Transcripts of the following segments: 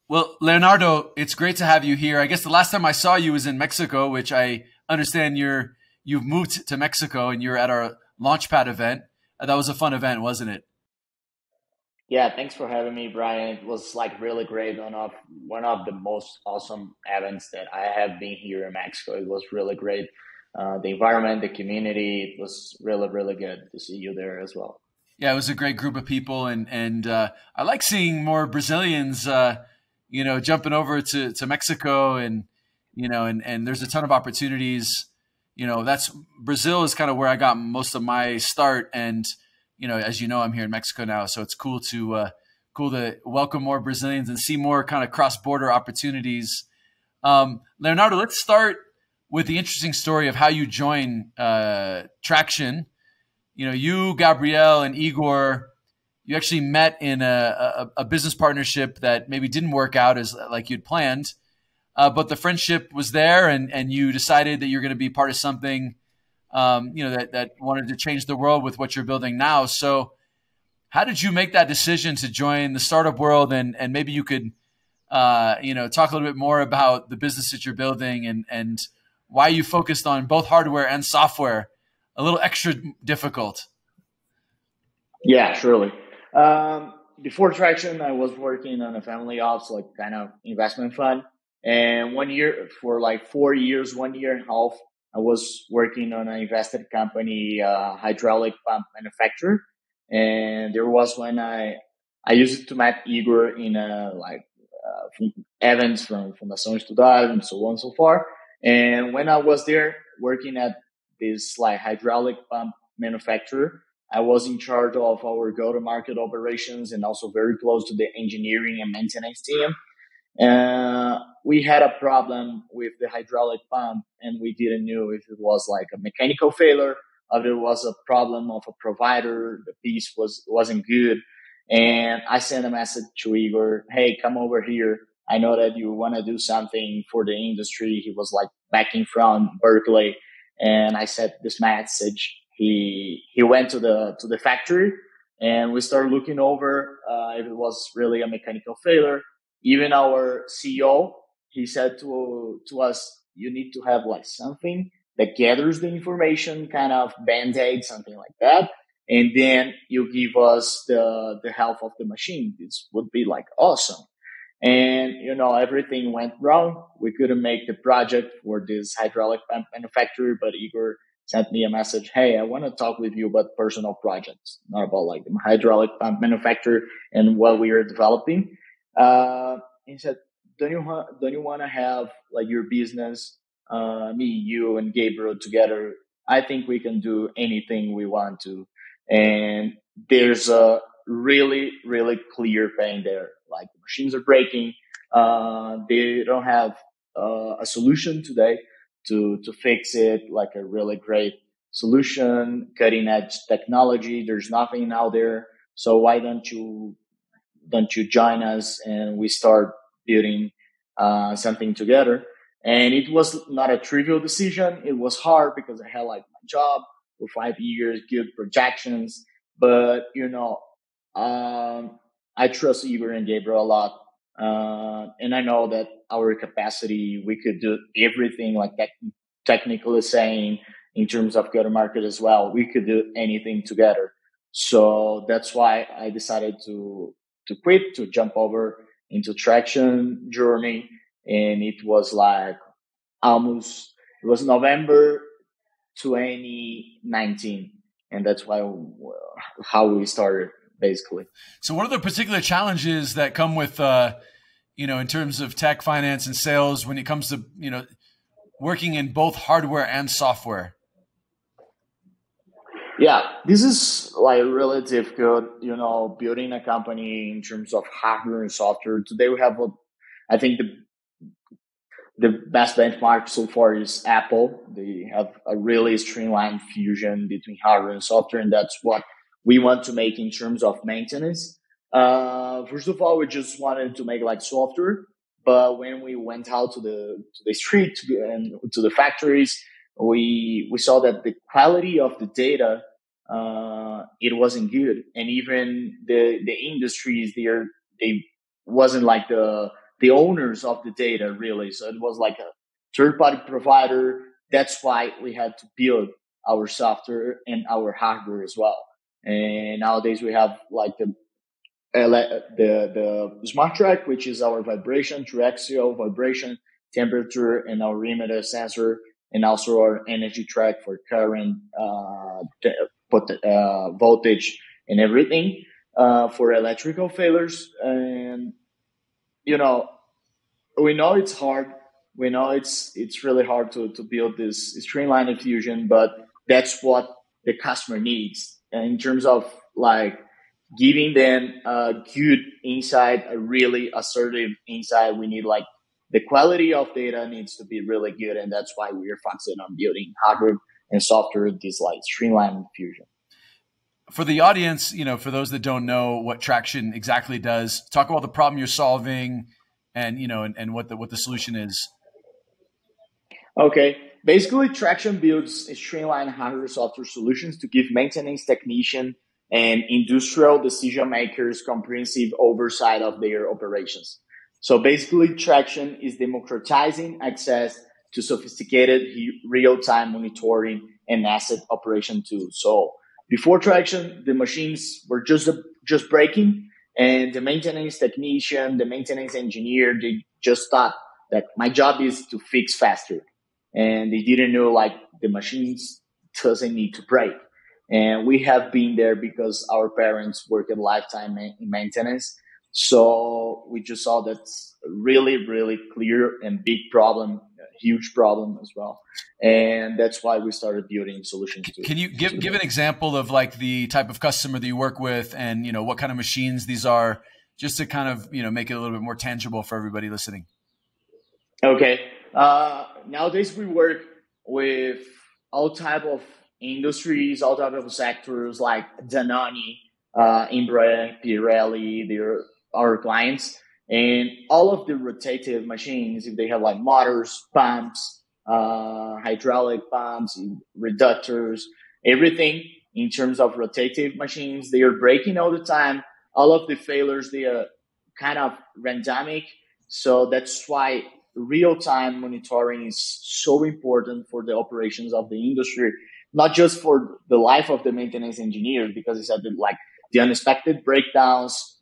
Well, Leonardo, it's great to have you here. I guess the last time I saw you was in Mexico, which I understand you've moved to Mexico and you're at our Launchpad event. That was a fun event, wasn't it? Yeah, thanks for having me, Brian. It was like really great. One of the most awesome events that I have been here in Mexico. It was really great. The environment, the community, it was really, really good to see you there as well. Yeah, it was a great group of people, and I like seeing more Brazilians, jumping over to Mexico, and and there's a ton of opportunities. That's Brazil is kind of where I got most of my start, and as you know, I'm here in Mexico now, so it's cool to welcome more Brazilians and see more kind of cross border opportunities. Leonardo, let's start with the interesting story of how you joined Traction. You, Gabriel, and Igor, you actually met in a business partnership that maybe didn't work out as like you'd planned, but the friendship was there, and you decided that you're going to be part of something, that wanted to change the world with what you're building now. So, how did you make that decision to join the startup world, and maybe you could, talk a little bit more about the business that you're building and why you focused on both hardware and software, a little extra difficult. Yeah, surely. Before Traction, I was working on a family office, like kind of investment fund. And one year, for like 4 years, 1 year and a half, I was working on an invested company, hydraulic pump manufacturer. And there was when I used to meet Igor in events from Fundação Estudar and so on and so forth. And when I was there working at this like hydraulic pump manufacturer, I was in charge of our go-to-market operations and also very close to the engineering and maintenance team. We had a problem with the hydraulic pump, and we didn't know if it was like a mechanical failure or there was a problem of a provider. The piece wasn't good, and I sent a message to Igor, "Hey, come over here. I know that you want to do something for the industry." He was like backing from Berkeley, and I sent this message. He went to the factory, and we started looking over if it was really a mechanical failure. Even our CEO, he said to us, "You need to have like something that gathers the information, kind of band-aid, something like that, and then you give us the health of the machine. This would be like awesome." And everything went wrong. We couldn't make the project for this hydraulic pump manufacturer, but Igor sent me a message, "Hey, I want to talk with you about personal projects, not about like the hydraulic pump manufacturer and what we are developing." He said, don't you want to have like your business, me, you, and Gabriel together? I think we can do anything we want to." And there's a really, really clear pain there. Like the machines are breaking. They don't have a solution today to fix it, like a really great solution, cutting edge technology. There's nothing out there. So why don't you join us and we start building something together? And it was not a trivial decision. It was hard because I had like my job for 5 years, good projections, but I trust Igor and Gabriel a lot. And I know that our capacity, we could do everything like that, technically saying in terms of go to market as well. We could do anything together. So that's why I decided to quit, to jump over into Traction journey. And it was like it was November 2019. And that's how we started basically. So, what are the particular challenges that come with, in terms of tech, finance, and sales when it comes to, working in both hardware and software? Yeah, this is like really difficult, building a company in terms of hardware and software. Today we have, I think the best benchmark so far is Apple. They have a really streamlined fusion between hardware and software, and that's what we want to make in terms of maintenance. First of all, we just wanted to make like software, but when we went out to the street and to the factories, we saw that the quality of the data it wasn't good, and even the industries there, they wasn't like the owners of the data really. So it was like a third party provider. That's why we had to build our software and our hardware as well. And nowadays we have like the smart track, which is our vibration, triaxial vibration, temperature, and our emitter sensor, and also our energy track for current, voltage, and everything for electrical failures. And you know, we know it's hard. We know it's really hard to build this streamlined infusion, but that's what the customer needs. And in terms of like giving them a good insight, a really assertive insight, we need like the quality of data needs to be really good, and that's why we're focusing on building hardware and software this like streamlined infusion. For the audience, for those that don't know what Tractian exactly does, talk about the problem you're solving, and and what the solution is. Okay, basically, Tractian builds streamlined hardware software solutions to give maintenance technician and industrial decision makers comprehensive oversight of their operations. So basically, Tractian is democratizing access to sophisticated real-time monitoring and asset operation tools. So before Tractian, the machines were just breaking, and the maintenance technician, the maintenance engineer, they just thought that my job is to fix faster. And they didn't know like the machines doesn't need to break. And we have been there because our parents work at lifetime in maintenance. So we just saw that's really, really clear and big problem, huge problem as well. And that's why we started building solutions. Can you give an example of like the type of customer that you work with, and what kind of machines these are, just to kind of make it a little bit more tangible for everybody listening? Okay. Nowadays we work with all type of industries, all type of sectors like Danone, Embraer, Pirelli. They're our clients, and all of the rotative machines, if they have like motors, pumps, hydraulic pumps, reductors, everything in terms of rotative machines, they are breaking all the time. All of the failures, they are kind of randomic. So that's why real-time monitoring is so important for the operations of the industry, not just for the life of the maintenance engineers, because it's like the unexpected breakdowns,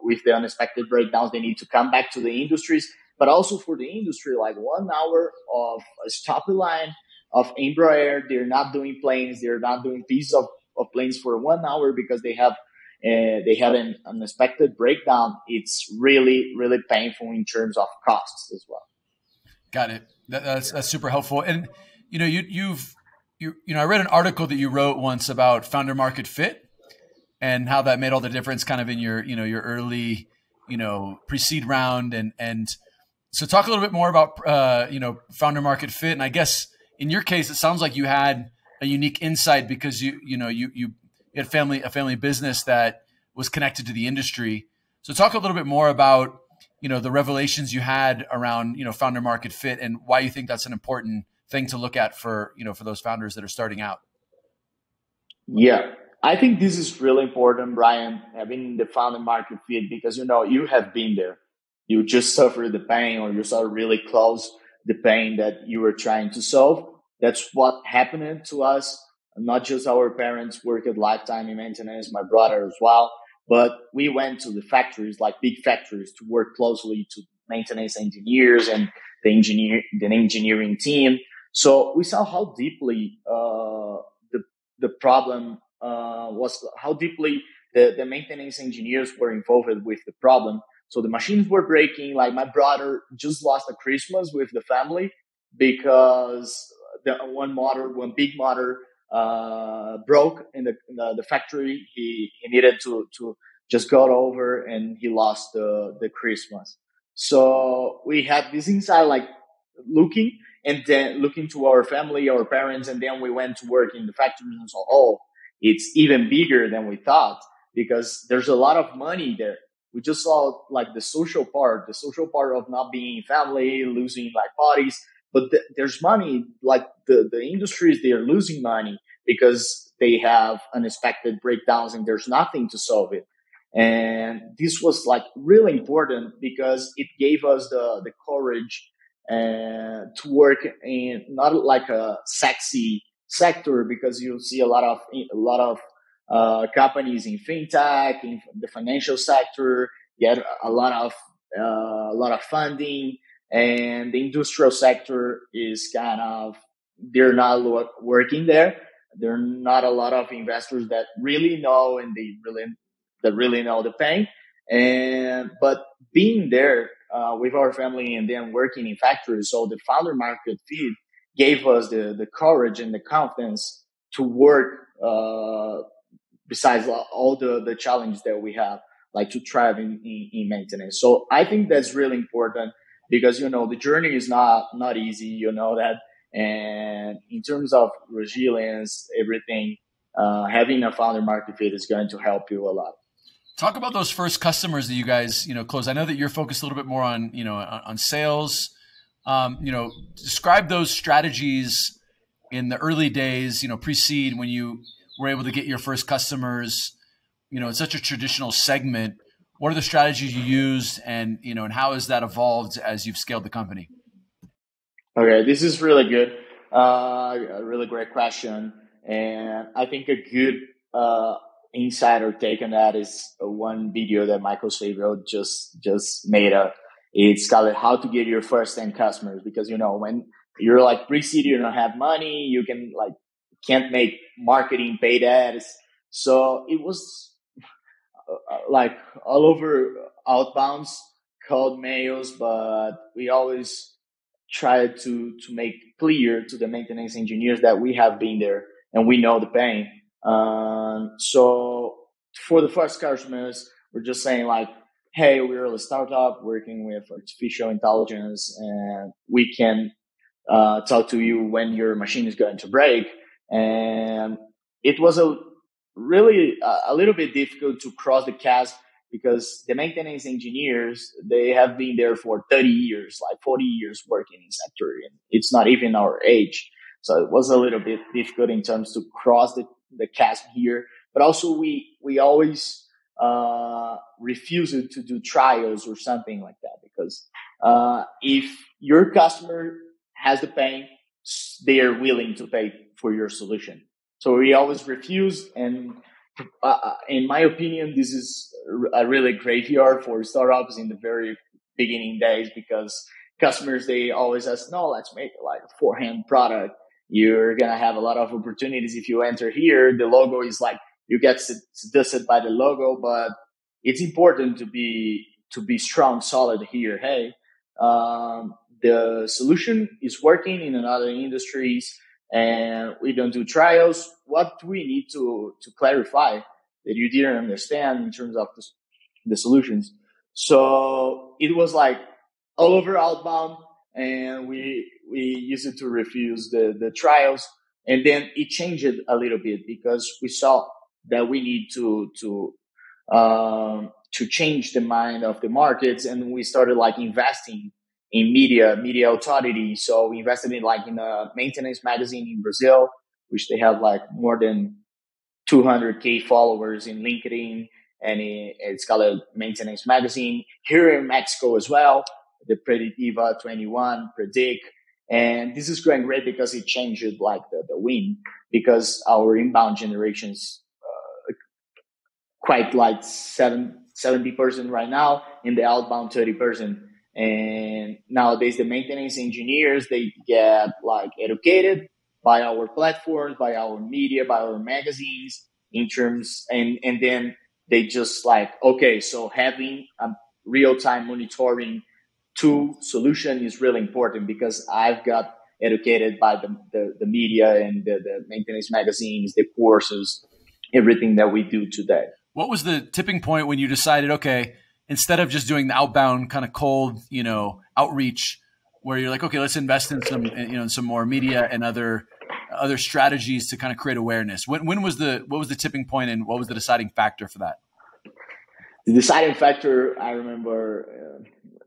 with the unexpected breakdowns, they need to come back to the industries, but also for the industry, like 1 hour of a stop line of Embraer, they're not doing planes, they're not doing pieces of planes for 1 hour because they have an unexpected breakdown. It's really, really painful in terms of costs as well. Got it. That's super helpful. And I read an article that you wrote once about founder market fit and how that made all the difference kind of in your early pre-seed round, and so talk a little bit more about founder market fit. And I guess in your case, it sounds like you had a unique insight because you had a family business that was connected to the industry. So talk a little bit more about, the revelations you had around, founder market fit, and why you think that's an important thing to look at for those founders that are starting out. Yeah, I think this is really important, Brian, having the founder market fit, because, you have been there. You just suffered the pain, or you saw really close the pain that you were trying to solve. That's what happened to us. Not just our parents work at lifetime in maintenance, my brother as well. But we went to the factories, like big factories, to work closely to maintenance engineers and the engineering team. So we saw how deeply the problem was, how deeply the maintenance engineers were involved with the problem. So the machines were breaking. Like my brother just lost a Christmas with the family because one big motor broke in the factory. He needed to just go over, and he lost the Christmas. So we had this insight, like looking to our family, our parents, and then we went to work in the factories and saw, oh, it's even bigger than we thought because there's a lot of money there. We just saw like the social part of not being family, losing like bodies. But there's money, like the industries, they are losing money because they have unexpected breakdowns and there's nothing to solve it. And this was like really important because it gave us the courage to work in not like a sexy sector, because you see a lot of companies in fintech, in the financial sector, get a lot of funding, and the industrial sector is kind of, they're not working there. There are not a lot of investors that really know, and that really know the pain. And but being there with our family and then working in factories, so the founder market fit gave us the courage and the confidence to work besides all the challenges that we have, like to thrive in maintenance. So I think that's really important, because the journey is not easy, that. And in terms of resilience, everything, having a founder market fit is going to help you a lot. Talk about those first customers that you guys, closed. I know that you're focused a little bit more on, on sales. Describe those strategies in the early days, pre-seed, when you were able to get your first customers, in such a traditional segment. What are the strategies you used, and, and how has that evolved as you've scaled the company? Okay, this is really good. A really great question. And I think a good insight or take on that is one video that Michael Savio just made. It's called "How to Get Your First 10 Customers," because when you're like pre-seed, you don't have money, you can't make marketing paid ads. So it was like all over outbounds, cold mails, but we always try to make clear to the maintenance engineers that we have been there and we know the pain. So for the first customers, we're just saying like, hey, we're a startup working with artificial intelligence, and we can talk to you when your machine is going to break. And it was really a little bit difficult to cross the chasm, because the maintenance engineers, they have been there for 30 years, like 40 years working in sector, and it's not even our age. So it was a little bit difficult in terms to cross the chasm here. But also we always refuse to do trials or something like that, because if your customer has the pain, they are willing to pay for your solution. So we always refuse. And in my opinion, this is a really graveyard for startups in the very beginning days, because customers, they always ask, no, let's make like a forehand product. You're going to have a lot of opportunities if you enter here. The logo is like, you get seduced by the logo, but it's important to be strong, solid here. Hey, the solution is working in other industries, and we don't do trials. What do we need to clarify that you didn't understand in terms of the solutions? So it was like all over outbound, and we used it to refuse the trials. And then it changed a little bit, because we saw that we need to change the mind of the markets, and we started like investing in media authority. So we invested in a maintenance magazine in Brazil, which they have like more than 200K followers in LinkedIn, and it's called a maintenance magazine. Here in Mexico as well, the Predictiva 21, Predict. And this is going great because it changed like the win, because our inbound generations quite like 70% right now, in the outbound 30%. And nowadays the maintenance engineers, they get like educated by our platforms, by our media, by our magazines in terms, and then they just like, okay, so having a real-time monitoring tool solution is really important, because I've got educated by the media and the maintenance magazines, the courses, everything that we do today. What was the tipping point when you decided, okay, instead of just doing the outbound kind of cold, outreach, where you're like, okay, let's invest in some, in some more media and other strategies to kind of create awareness? What was the tipping point, and what was the deciding factor for that? The deciding factor, I remember,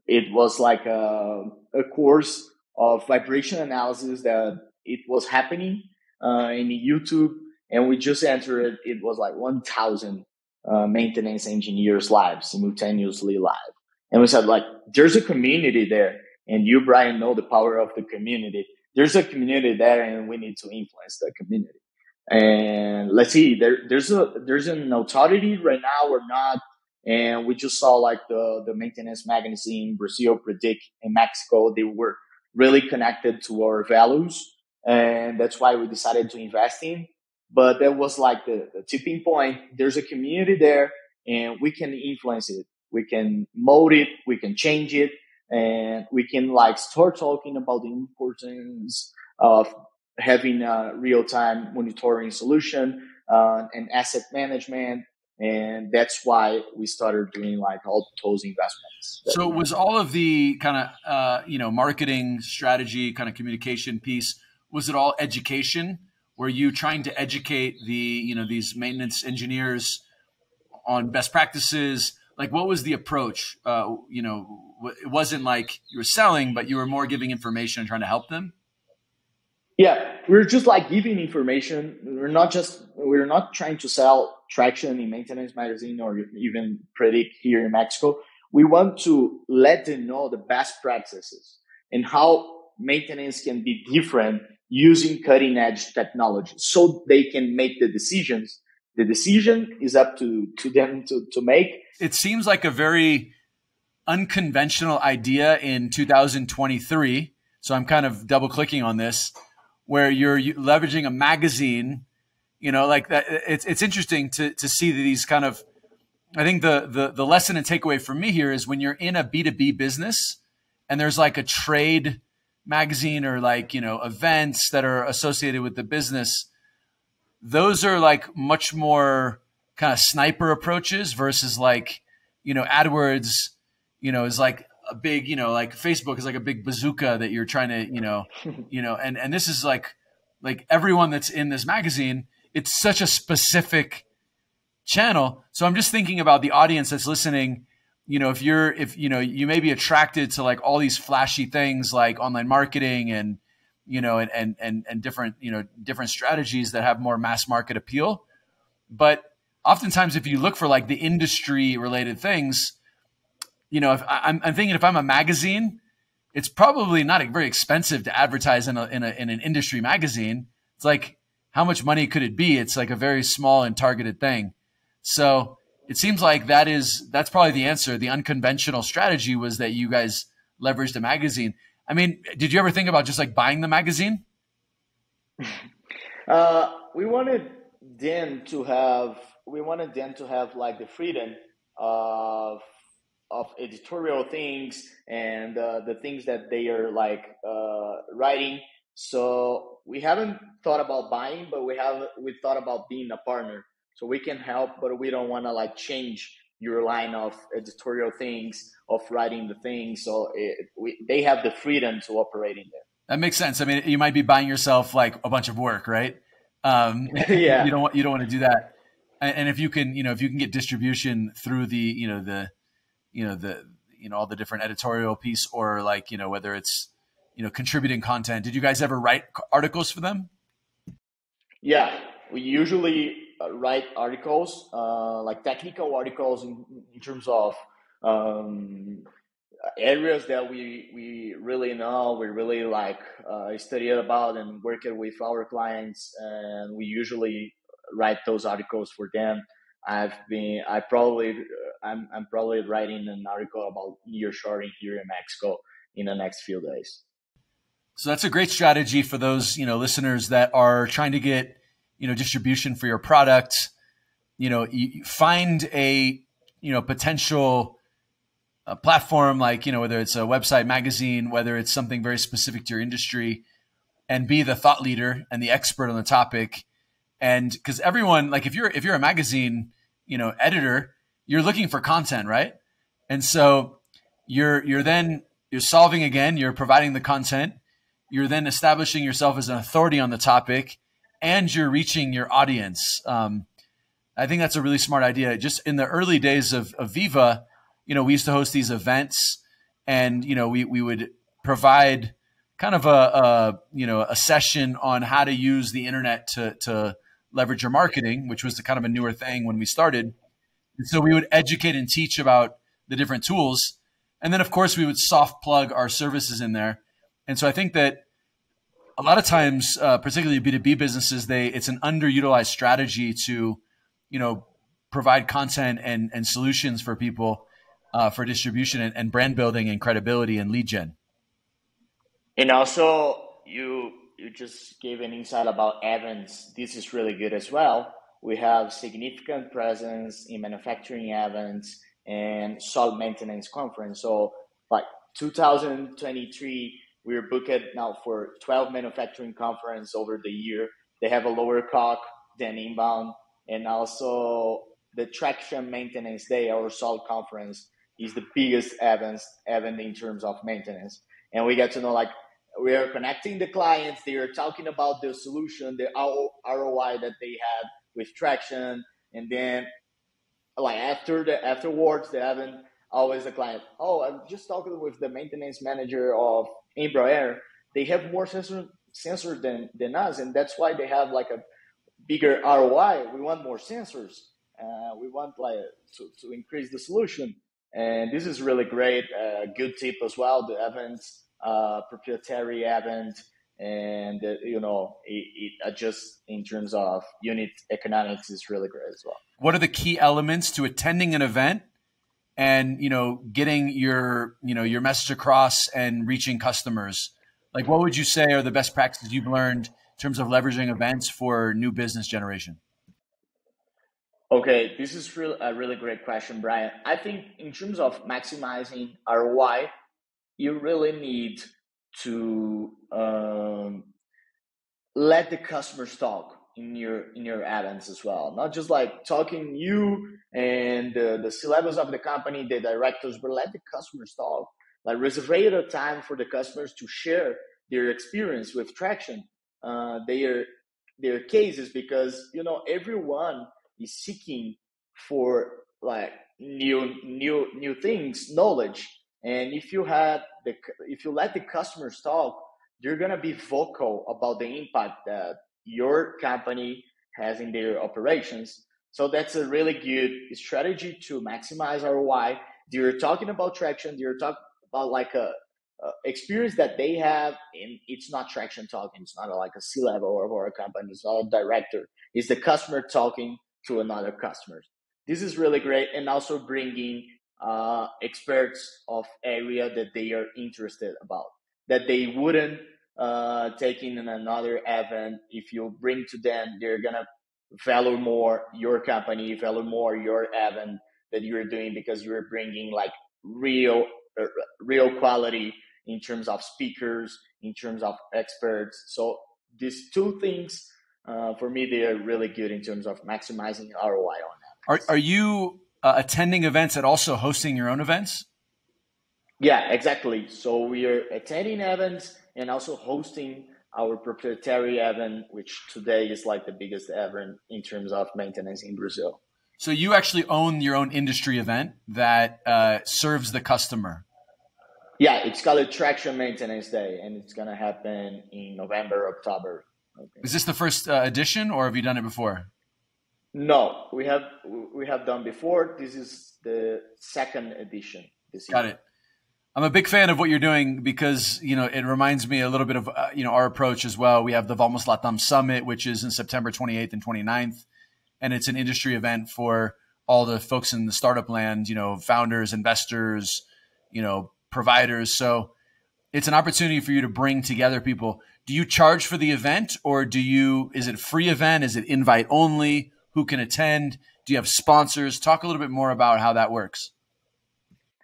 it was like a course of vibration analysis that it was happening in YouTube, and we just entered it. It was like 1,000 maintenance engineers live, simultaneously live. And we said, like, there's a community there. And you, Brian, know the power of the community. There's a community there, and we need to influence the community. And let's see, there's an authority right now or not. And we just saw like the maintenance magazine, Brazil Predict in Mexico. They were really connected to our values. And that's why we decided to invest in. But that was like the tipping point. There's a community there, and we can influence it. We can mold it. We can change it. And we can like start talking about the importance of having a real-time monitoring solution and asset management. And that's why we started doing like all those investments. So was all of the kind of, marketing strategy, kind of communication piece, was it all education? Were you trying to educate these maintenance engineers on best practices? Like, what was the approach? It wasn't like you were selling, but you were more giving information and trying to help them. Yeah, we're just like giving information. We're not trying to sell Tractian in Maintenance Magazine or even Predict here in Mexico. We want to let them know the best practices and how maintenance can be different using cutting edge technology so they can make the decisions. The decision is up to them to make. It seems like a very unconventional idea in 2023. So I'm kind of double clicking on this, where you're leveraging a magazine, like that. It's interesting to see these kind of, I think the lesson and takeaway for me here is when you're in a B2B business and there's like a trade magazine or like, events that are associated with the business, those are like much more kind of sniper approaches versus like, AdWords, is like a big, like Facebook is like a big bazooka that you're trying to, and this is like everyone that's in this magazine, it's such a specific channel. So I'm just thinking about the audience that's listening. If you may be attracted to like all these flashy things like online marketing and, and different strategies that have more mass market appeal. But oftentimes if you look for like the industry related things, if I'm thinking if I'm a magazine, it's probably not very expensive to advertise in an industry magazine. It's like, how much money could it be? It's like a very small and targeted thing. So it seems like that's probably the answer. The unconventional strategy was that you guys leveraged a magazine. I mean, did you ever think about just like buying the magazine? We wanted them to have like the freedom of editorial things and the things that they are like writing. So we haven't thought about buying, but we thought about being a partner. So we can help, but we don't want to like change your line of editorial things, of writing the things. So they have the freedom to operate in there. That makes sense. I mean, you might be buying yourself like a bunch of work, right? Yeah. You don't want to do that. And if you can get distribution through the all the different editorial piece or like, whether it's, contributing content. Did you guys ever write articles for them? Yeah, we usually write articles, like technical articles in terms of areas that we really know, we really like study about and work with our clients, and we usually write those articles for them. I'm probably writing an article about nearshoring here in Mexico in the next few days. So that's a great strategy for those, listeners that are trying to get, distribution for your product. You find a, potential platform like, whether it's a website, magazine, whether it's something very specific to your industry, and be the thought leader and the expert on the topic. And because everyone, like if you're a magazine, editor, you're looking for content, right? And so you're solving again, you're providing the content, you're then establishing yourself as an authority on the topic, and you're reaching your audience. I think that's a really smart idea. Just in the early days of Viva, we used to host these events, and we would provide kind of a session on how to use the internet to leverage your marketing, which was kind of a newer thing when we started. And so we would educate and teach about the different tools. And then, of course, we would soft plug our services in there. And so I think that a lot of times, particularly B2B businesses, it's an underutilized strategy to, provide content and solutions for people for distribution and brand building and credibility and lead gen. And also, you just gave an insight about events. This is really good as well. We have significant presence in manufacturing events and solid maintenance conference. So like 2023, we're booked now for 12 manufacturing conference over the year. They have a lower COC than inbound. And also the Tractian Maintenance Day, our solid conference, is the biggest event in terms of maintenance. And we get to know, like, we are connecting the clients. They are talking about the solution, the ROI that they had with Tractian. And then like afterwards, they haven't always the client, oh, I'm just talking with the maintenance manager of Embraer. They have more sensors than us. And that's why they have like a bigger ROI. We want more sensors. We want like to increase the solution. And this is really great. Good tip as well. The events, proprietary event, and it adjusts in terms of unit economics is really great as well. What are the key elements to attending an event and getting your message across and reaching customers? Like, what would you say are the best practices you've learned in terms of leveraging events for new business generation? Okay, this is a really great question, Brian. I think in terms of maximizing ROI, you really need to let the customers talk in your events as well. Not just like talking you and the C-levels of the company, the directors, but let the customers talk. Like reserve a time for the customers to share their experience with Tractian, their cases, because everyone is seeking for like new things, knowledge. And if you let the customers talk, they're gonna be vocal about the impact that your company has in their operations. So that's a really good strategy to maximize ROI. They're talking about Tractian. They're talking about like a experience that they have, and it's not Tractian talking. It's not like a C-level or a company. It's not a director. It's the customer talking to another customer. This is really great, and also bringing experts of area that they are interested about, that they wouldn't take in another event. If you bring to them, they're gonna value more your company, value more your event that you're doing, because you're bringing like real quality in terms of speakers, in terms of experts. So these two things, for me, they are really good in terms of maximizing ROI on that. Are you attending events and also hosting your own events? Yeah, exactly. So we are attending events and also hosting our proprietary event, which today is like the biggest event in terms of maintenance in Brazil. So you actually own your own industry event that serves the customer. Yeah, it's called a Tractian Maintenance Day, and it's going to happen in November, October. Okay. Is this the first edition, or have you done it before? No, we have done before. This is the second edition this year. Got it. I'm a big fan of what you're doing because, it reminds me a little bit of, our approach as well. We have the Vamos LatAm Summit, which is in September 28th and 29th. And it's an industry event for all the folks in the startup land, founders, investors, providers. So it's an opportunity for you to bring together people. Do you charge for the event, or is it a free event? Is it invite only? Who can attend? Do you have sponsors? Talk a little bit more about how that works.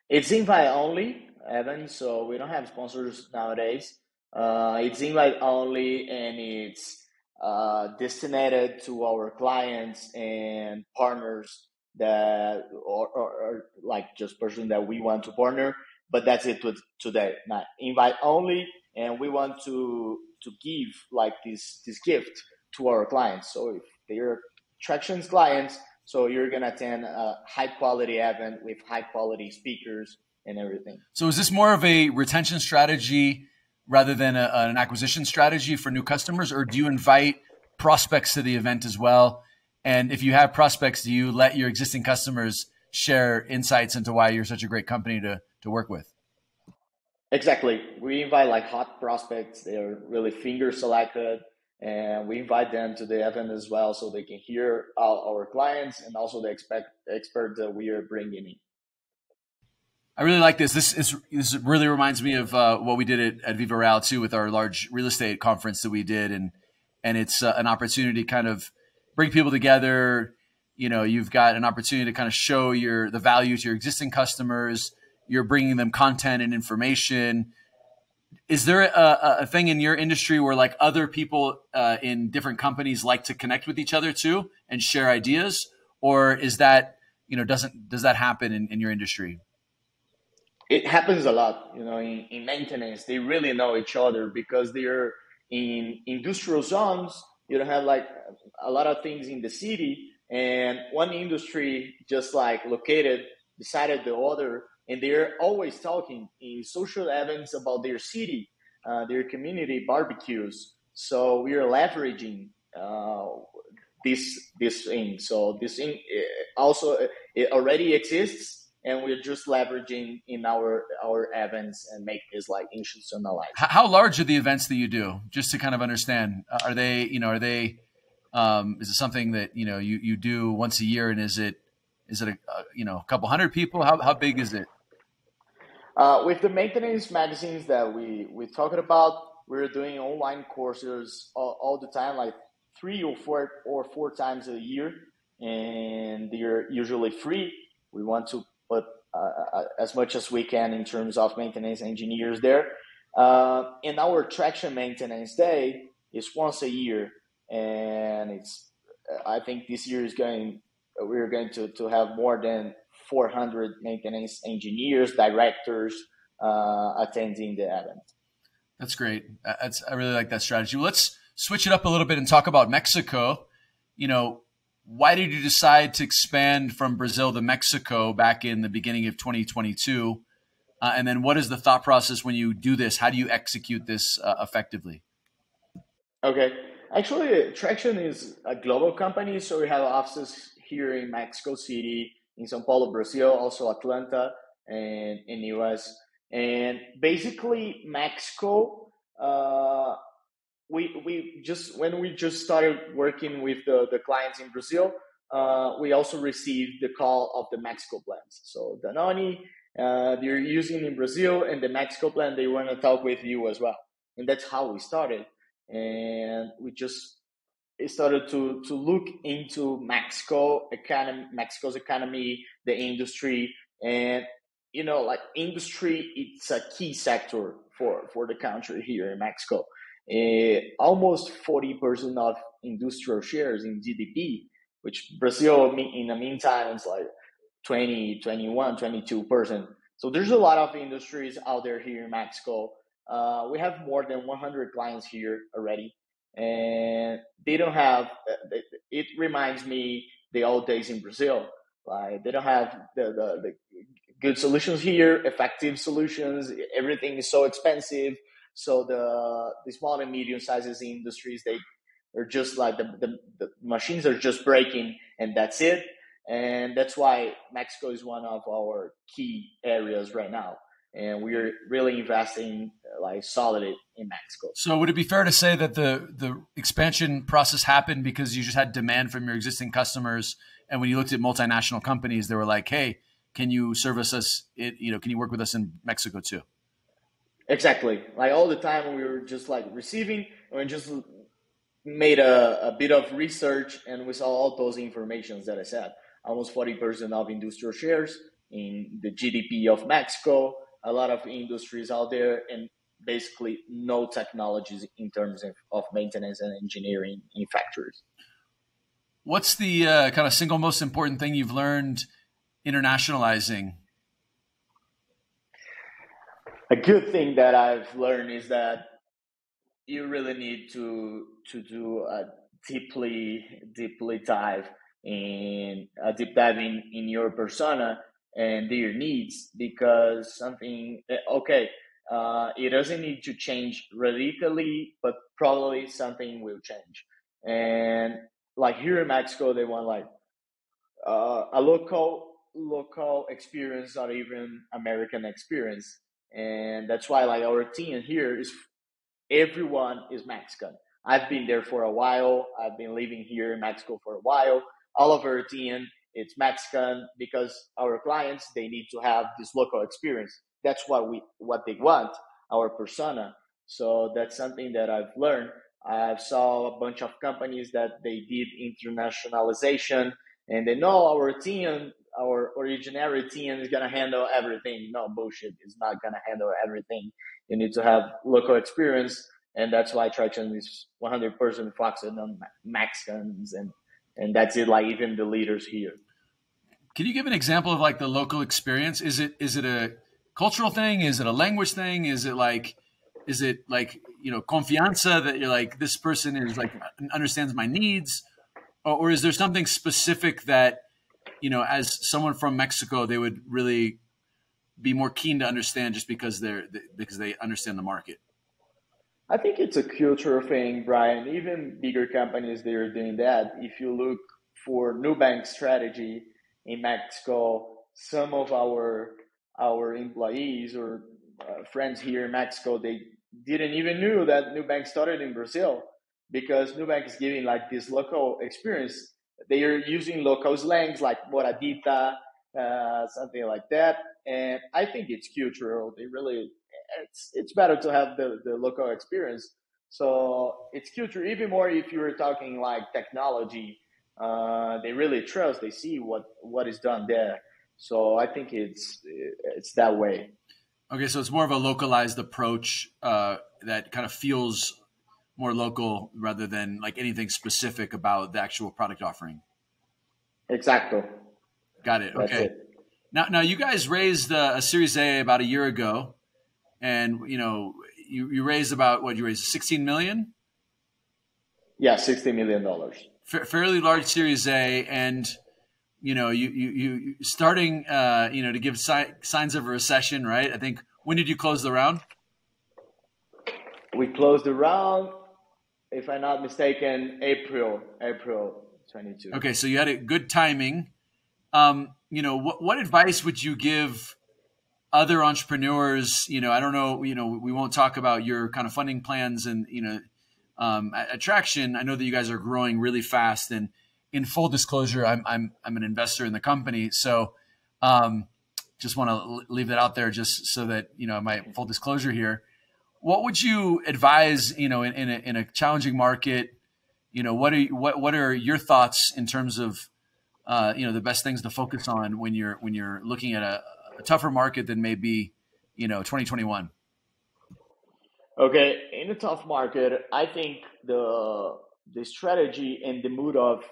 It's invite only, Evan. So we don't have sponsors nowadays. It's invite only, and it's destinated to our clients and partners that, or like just person that we want to partner. But that's it today. Not invite only, and we want to give like this gift to our clients. So if they're Tractian's clients, so you're gonna attend a high quality event with high quality speakers and everything. So is this more of a retention strategy rather than an acquisition strategy for new customers, or do you invite prospects to the event as well? And if you have prospects, do you let your existing customers share insights into why you're such a great company to work with? Exactly. We invite like hot prospects. They're really finger selected, and we invite them to the event as well, so they can hear our clients and also the expert that we are bringing in. I really like this. This really reminds me of what we did at Viva Real too with our large real estate conference that we did, and it's an opportunity to kind of bring people together. You know, you've got an opportunity to kind of show the value to your existing customers. You're bringing them content and information. Is there a thing in your industry where like other people in different companies like to connect with each other too and share ideas, or is that does that happen in your industry? It happens a lot, in maintenance. They really know each other because they're in industrial zones. You don't have like a lot of things in the city, and one industry just like located beside the other, and they're always talking in social events about their city, their community barbecues. So we are leveraging this thing. So this thing also it already exists, and we're just leveraging in our events and make this like institutionalized. How large are the events that you do? Just to kind of understand, is it something that you do once a year, and is it a couple hundred people? How big is it? With the maintenance magazines that we talked about, we're doing online courses all the time, like 3 or 4 times a year, and they're usually free. We want to put as much as we can in terms of maintenance engineers there. And our traction maintenance day is once a year, and I think this year we're going to have more than 400 maintenance engineers, directors attending the event. That's great. I really like that strategy. Let's switch it up a little bit and talk about Mexico. Why did you decide to expand from Brazil to Mexico back in the beginning of 2022? And then what is the thought process when you do this? How do you execute this effectively? Okay. Actually, Traction is a global company, so we have offices here in Mexico City, in São Paulo, Brazil, also Atlanta, and in US. And basically, Mexico, we just when we just started working with the clients in Brazil, we also received the call of the Mexico plants. So Danone, they're using in Brazil, and the Mexico plant, they want to talk with you as well. And that's how we started. And we just started to look into Mexico's economy, the industry, and like industry, it's a key sector for the country here in Mexico. Almost 40% of industrial shares in GDP, which Brazil in the meantime is like 20, 21, 22%. So there's a lot of industries out there here in Mexico. We have more than 100 clients here already, and they don't have. It reminds me the old days in Brazil. Like they don't have the good solutions here, effective solutions. Everything is so expensive. So the small and medium sizes industries, they're just like the machines are just breaking, and that's it. And that's why Mexico is one of our key areas right now, and we're really investing like solidly in Mexico. So would it be fair to say that the expansion process happened because you just had demand from your existing customers, and when you looked at multinational companies, they were like, "Hey, can you service us? Can you work with us in Mexico too?" Exactly. Like all the time, we were just like receiving, and we just made a bit of research, and we saw all those informations that I said. Almost 40% of industrial shares in the GDP of Mexico, a lot of industries out there, and basically no technologies in terms of maintenance and engineering in factories. What's the kind of single most important thing you've learned internationalizing? A good thing that I've learned is that you really need to do a deeply dive in a deep dive in your persona and their needs, because something it doesn't need to change radically, but probably something will change. And like here in Mexico, they want like a local experience, not even American experience, and that's why like our team here is everyone is Mexican. I've been there for a while. I've been living here in Mexico for a while. All of our team, it's Mexican because our clients, they need to have this local experience. That's what they want, our persona. So that's something that I've learned. I saw a bunch of companies that they did internationalization and they know our team, our originary team is going to handle everything. No bullshit. It's not going to handle everything. You need to have local experience, and that's why Tractian is 100% focused on Mexicans, and that's it. Like even the leaders here. Can you give an example of like the local experience? Is it a cultural thing? Is it a language thing? Is it like confianza that you're like this person is like understands my needs, or is there something specific that as someone from Mexico they would really be more keen to understand just because they understand the market? I think it's a cultural thing, Brian. Even bigger companies, they are doing that. If you look for new bank strategy in Mexico, some of our employees or friends here in Mexico, they didn't even knew that Nubank started in Brazil because Nubank is giving like this local experience. They are using local slangs like moradita, something like that. And I think it's cultural. They really it's better to have the local experience. So it's culture even more if you're talking like technology. They really trust. They see what is done there. So I think it's that way. Okay, so it's more of a localized approach that kind of feels more local rather than like anything specific about the actual product offering. Exactly. Got it. That's Okay. it. Now you guys raised a Series A about a year ago, and you raised about what you raised 16 million. Yeah, $60 million. Fairly large Series A, and you starting to give signs of a recession, right? I think when did you close the round? We closed the round, if I'm not mistaken, April 22. Okay, so you had a good timing. What advice would you give other entrepreneurs? I don't know. We won't talk about your kind of funding plans and at Tractian. I know that you guys are growing really fast, and in full disclosure, I'm an investor in the company, so just want to leave that out there, just so that my full disclosure here. What would you advise? In a challenging market, what are your thoughts in terms of the best things to focus on when you're looking at a tougher market than maybe 2021? Okay, in a tough market, I think the strategy and the mood of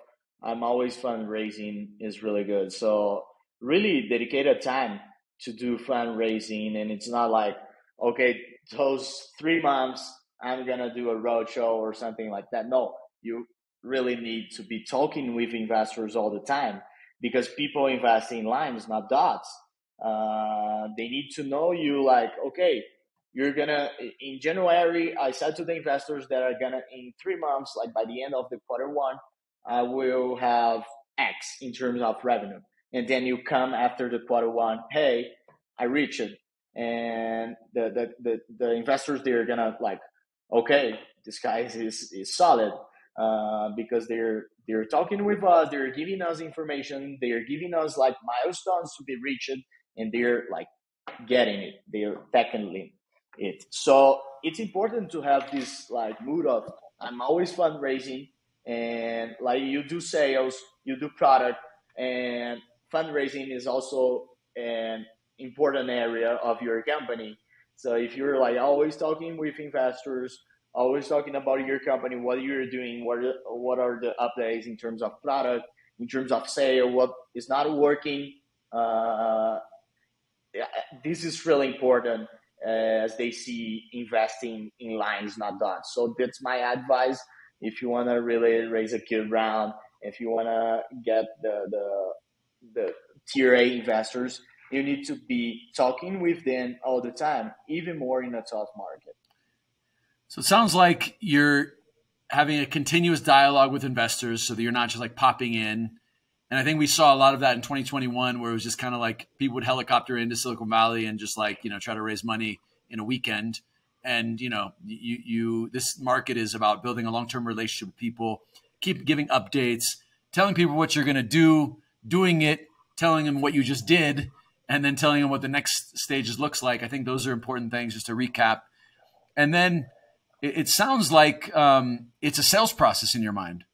I'm always fundraising is really good. So really dedicated time to do fundraising, and it's not like okay, those 3 months I'm gonna do a roadshow or something like that. No, you really need to be talking with investors all the time because people invest in lines, not dots. They need to know you like okay, you're gonna in January. I said to the investors that are gonna in 3 months, like by the end of the quarter 1, I will have X in terms of revenue. And then you come after the quarter 1, hey, I reached it, and the investors they're gonna like, okay, this guy is solid because they're talking with us, they're giving us information, they're giving us like milestones to be reached, and they're like getting it, they're tackling it. So it's important to have this like mood of I'm always fundraising, and like you do sales, you do product, and fundraising is also an important area of your company. So if you're like always talking with investors, always talking about your company, what you're doing, what are the updates in terms of product, in terms of sale, what is not working, uh, yeah, this is really important as they see investing in lines, not dots. So that's my advice. If you want to really raise a good round, if you want to get the tier A investors, you need to be talking with them all the time, even more in a tough market. So it sounds like you're having a continuous dialogue with investors so that you're not just like popping in. And I think we saw a lot of that in 2021, where it was just kind of like people would helicopter into Silicon Valley and just like, try to raise money in a weekend. And, this market is about building a long-term relationship with people, keep giving updates, telling people what you're going to do, doing it, telling them what you just did, and then telling them what the next stages looks like. I think those are important things, just to recap. And then it sounds like it's a sales process in your mind.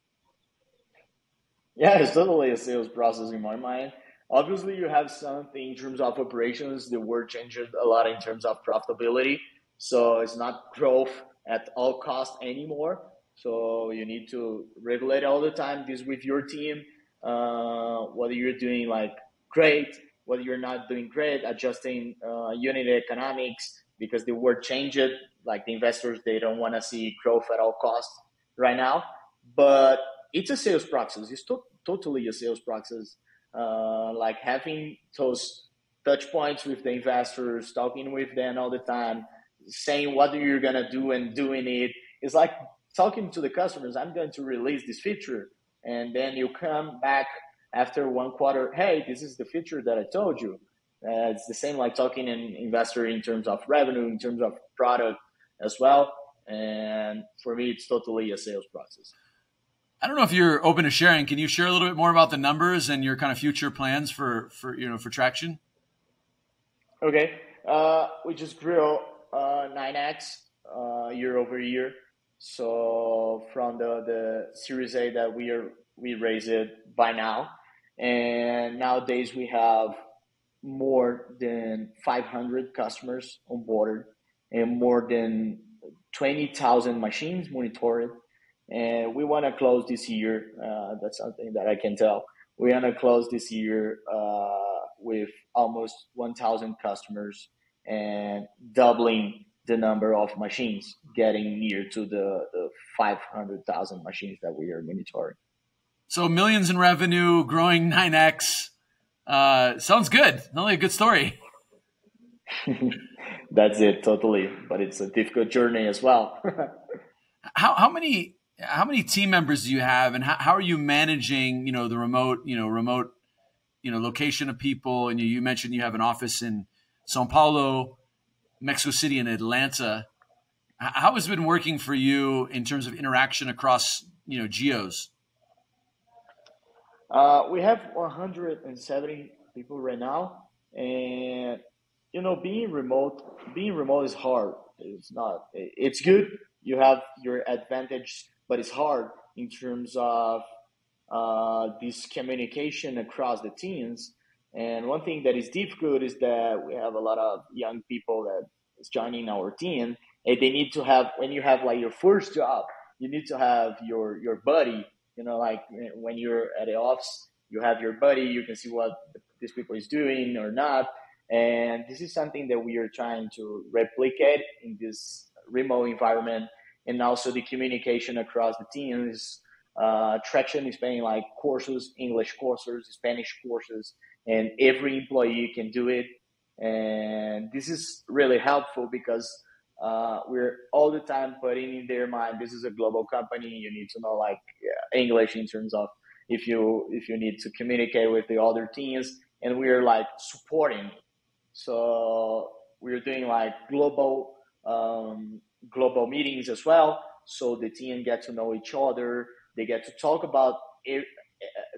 Yeah, it's totally a sales process in my mind. Obviously, you have something in terms of operations. The word changed a lot in terms of profitability. So it's not growth at all cost anymore. So you need to regulate all the time this with your team. Whether you're doing like great, whether you're not doing great, adjusting unit economics because the word changed. Like the investors, they don't want to see growth at all costs right now. But it's a sales process. It's totally a sales process. Like having those touch points with the investors, talking with them all the time, saying what you're going to do and doing it. It's like talking to the customers. I'm going to release this feature. And then you come back after 1 quarter. Hey, this is the feature that I told you. It's the same like talking an investor in terms of revenue, in terms of product as well. And for me, it's totally a sales process. I don't know if you're open to sharing. Can you share a little bit more about the numbers and your kind of future plans for Tractian? Okay. We just grew 9x year over year. So from the Series A that we raised it by now, and nowadays we have more than 500 customers on board and more than 20,000 machines monitored. And we want to close this year. That's something that I can tell. We want to close this year with almost 1,000 customers and doubling the number of machines, getting near to the 500,000 machines that we are monitoring. So millions in revenue, growing 9x. Sounds good. Only a good story. That's it, totally. But it's a difficult journey as well. How many team members do you have, and how are you managing, the remote location of people? And you mentioned you have an office in Sao Paulo, Mexico City, and Atlanta. How has it been working for you in terms of interaction across, geos? We have 170 people right now, and being remote is hard. It's good. You have your advantage, but it's hard in terms of this communication across the teams. And one thing that is difficult is that we have a lot of young people that is joining our team, and they need to have, when you have like your first job, you need to have your buddy. Like when you're at the office, you have your buddy. You can see what these people is doing or not. And this is something that we are trying to replicate in this remote environment, and also the communication across the teams. Tractian is paying like courses, English courses, Spanish courses, and every employee can do it. And this is really helpful because we're all the time putting in their mind, this is a global company. You need to know like English in terms of if you need to communicate with the other teams, and we're like supporting. So we're doing like global meetings as well. So the team get to know each other. They get to talk about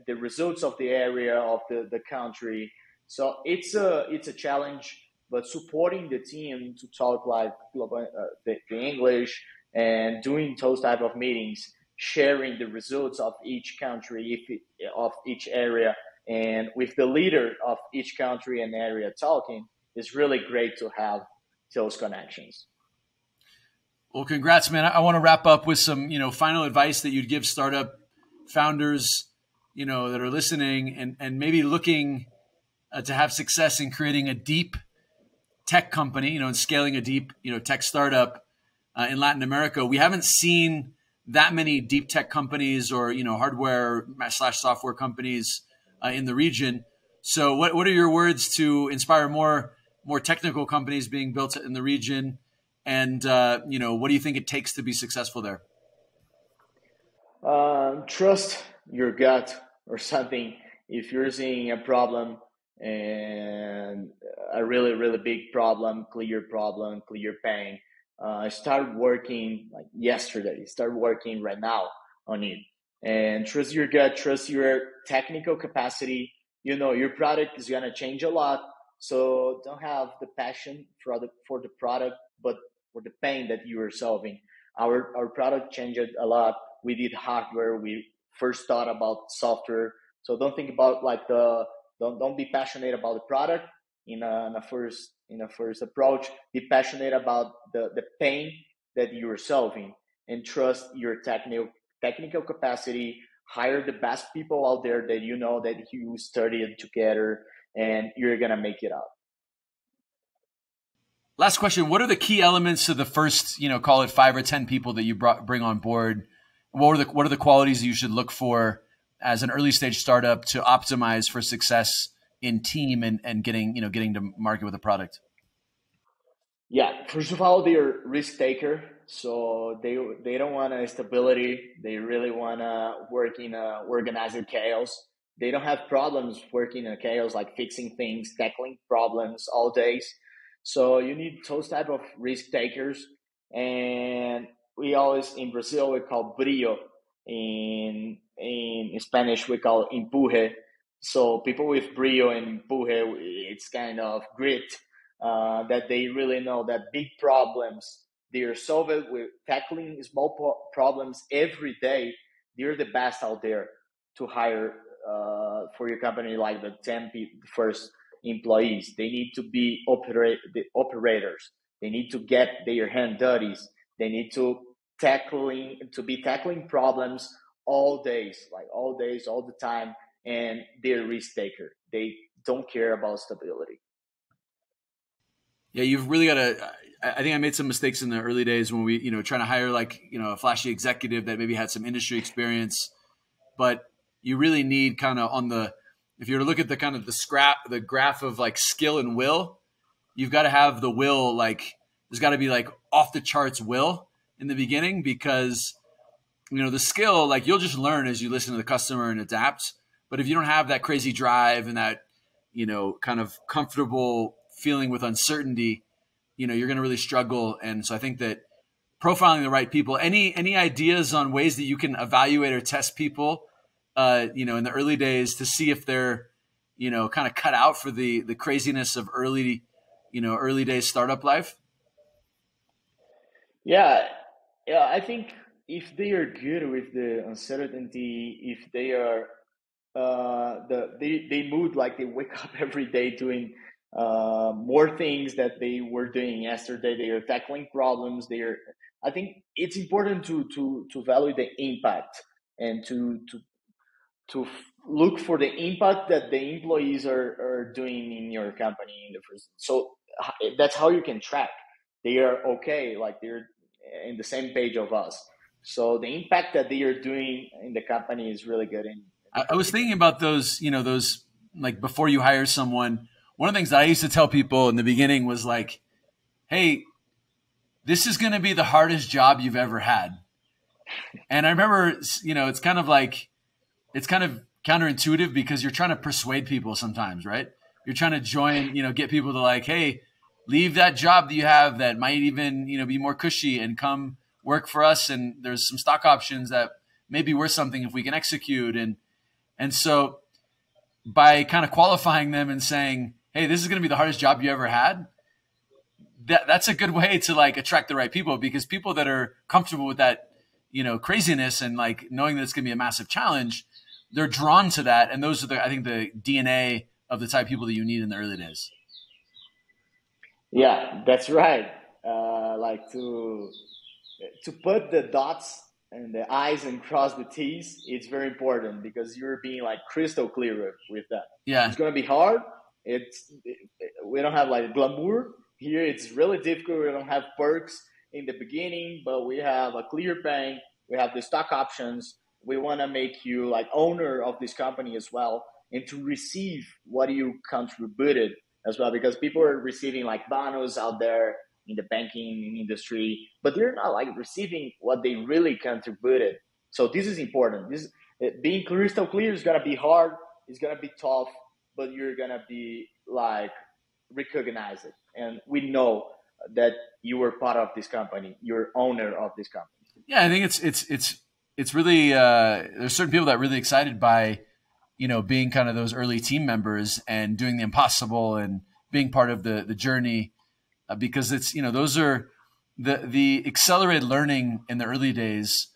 the results of the area of the country. So it's a challenge, but supporting the team to talk like global, the English, and doing those type of meetings, sharing the results of each country, of each area, and with the leader of each country and area talking, is really great to have those connections. Well, congrats, man. I want to wrap up with some, final advice that you'd give startup founders, that are listening and maybe looking to have success in creating a deep tech company, and scaling a deep, tech startup in Latin America. We haven't seen that many deep tech companies or, hardware/software companies in the region. So what are your words to inspire more technical companies being built in the region? And, what do you think it takes to be successful there? Trust your gut or something. If you're seeing a problem and a really, really big problem, clear pain, start working like yesterday, start working right now on it. And trust your gut, trust your technical capacity. You know, your product is going to change a lot. So don't have the passion for the product, but for the pain that you are solving. Our product changed a lot. We did hardware. We first thought about software. So don't think about like don't be passionate about the product in a first approach. Be passionate about the pain that you are solving, and trust your technical capacity. Hire the best people out there that you know that you studied together, and you're gonna make it out. Last question: what are the key elements to the first, call it 5 or 10 people that you bring on board? What are the qualities you should look for as an early stage startup to optimize for success in team and getting to market with a product? Yeah, first of all, they're risk taker, so they don't want a stability. They really want to work in a organized chaos. They don't have problems working in a chaos, like fixing things, tackling problems all days. So you need those type of risk takers, and we always in Brazil we call brio. In Spanish we call empuje. So people with brio and empuje, it's kind of grit, that they really know that big problems they are solving with tackling small problems every day. They're the best out there to hire for your company, like the 10 first employees. They need to be the operators. They need to get their hand dirty. They need to be tackling problems all days, like all days, all the time, and they're risk taker. They don't care about stability. Yeah, you've really got to. I think I made some mistakes in the early days when we, trying to hire like, a flashy executive that maybe had some industry experience, but you really need kind of if you were to look at the kind of the graph of like skill and will, you've got to have the will, like there's got to be like off the charts will in the beginning, because, the skill, like you'll just learn as you listen to the customer and adapt. But if you don't have that crazy drive and that, kind of comfortable feeling with uncertainty, you're going to really struggle. And so I think that profiling the right people, any ideas on ways that you can evaluate or test people, in the early days to see if they're, kind of cut out for the craziness of early days startup life? Yeah, yeah. I think if they are good with the uncertainty, if they are they mood like they wake up every day doing more things that they were doing yesterday. They are tackling problems. They are. I think it's important to value the impact and to look for the impact that the employees are doing in your company in the first. So that's how you can track. They are okay, like they're in the same page of us. So the impact that they are doing in the company is really good. I was thinking about those like before you hire someone. One of the things that I used to tell people in the beginning was like, hey, this is going to be the hardest job you've ever had. And I remember, it's kind of like, it's kind of counterintuitive because you're trying to persuade people sometimes, right? You're trying to join, get people to like, hey, leave that job that you have that might even, be more cushy and come work for us. And there's some stock options that may be worth something if we can execute. And so by kind of qualifying them and saying, hey, this is going to be the hardest job you ever had, that's a good way to like attract the right people, because people that are comfortable with that, craziness and like knowing that it's going to be a massive challenge, they're drawn to that. And those are I think the DNA of the type of people that you need in the early days. Yeah, that's right. Like to put the dots and the I's and cross the T's, it's very important because you're being like crystal clear with that. Yeah. It's gonna be hard. We don't have like glamour here. It's really difficult. We don't have perks in the beginning, but we have a clear bank. We have the stock options. We want to make you like owner of this company as well, and to receive what you contributed as well, because people are receiving like bonus out there in the banking industry, but they're not like receiving what they really contributed. So this is important. Being crystal clear is gonna be hard. It's gonna be tough, but you're gonna be like recognize it, and we know that you were part of this company. You're owner of this company. Yeah, I think it's really there's certain people that are really excited by being kind of those early team members and doing the impossible and being part of the journey, because it's those are the accelerated learning in the early days.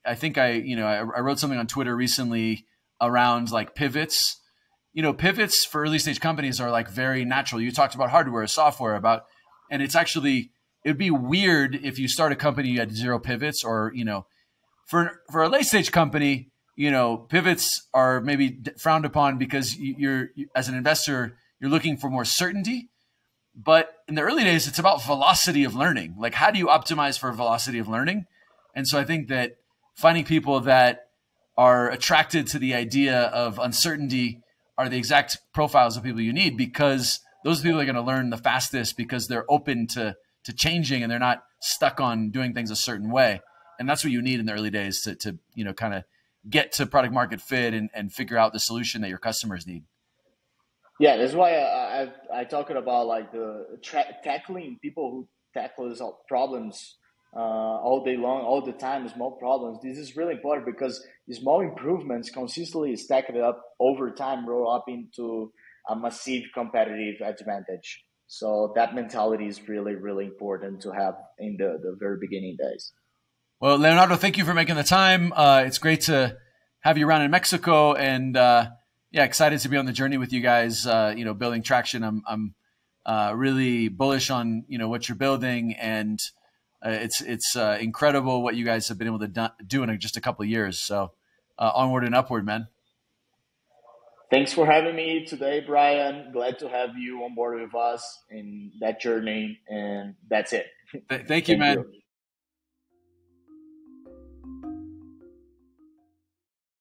I think I wrote something on Twitter recently around like pivots. Pivots for early stage companies are like very natural. You talked about hardware, software, and it'd be weird if you start a company, you had zero pivots, or, for a late stage company, pivots are maybe frowned upon because you're as an investor, you're looking for more certainty. But in the early days, it's about velocity of learning. Like, how do you optimize for velocity of learning? And so I think that finding people that are attracted to the idea of uncertainty are the exact profiles of people you need, because those people are going to learn the fastest because they're open to changing and they're not stuck on doing things a certain way. And that's what you need in the early days to kind of get to product market fit and figure out the solution that your customers need. Yeah, that's why I talking about like the tackling people who tackle these problems all day long, all the time, small problems. This is really important because small improvements consistently stacked up over time roll up into a massive competitive advantage. So that mentality is really, really important to have in the very beginning days. Well, Leonardo, thank you for making the time. It's great to have you around in Mexico, and yeah, excited to be on the journey with you guys. Building Tractian. I'm really bullish on what you're building, and it's incredible what you guys have been able to do in just a couple of years. So onward and upward, man. Thanks for having me today, Brian. Glad to have you on board with us in that journey, and that's it. Thank you, Thank man. you.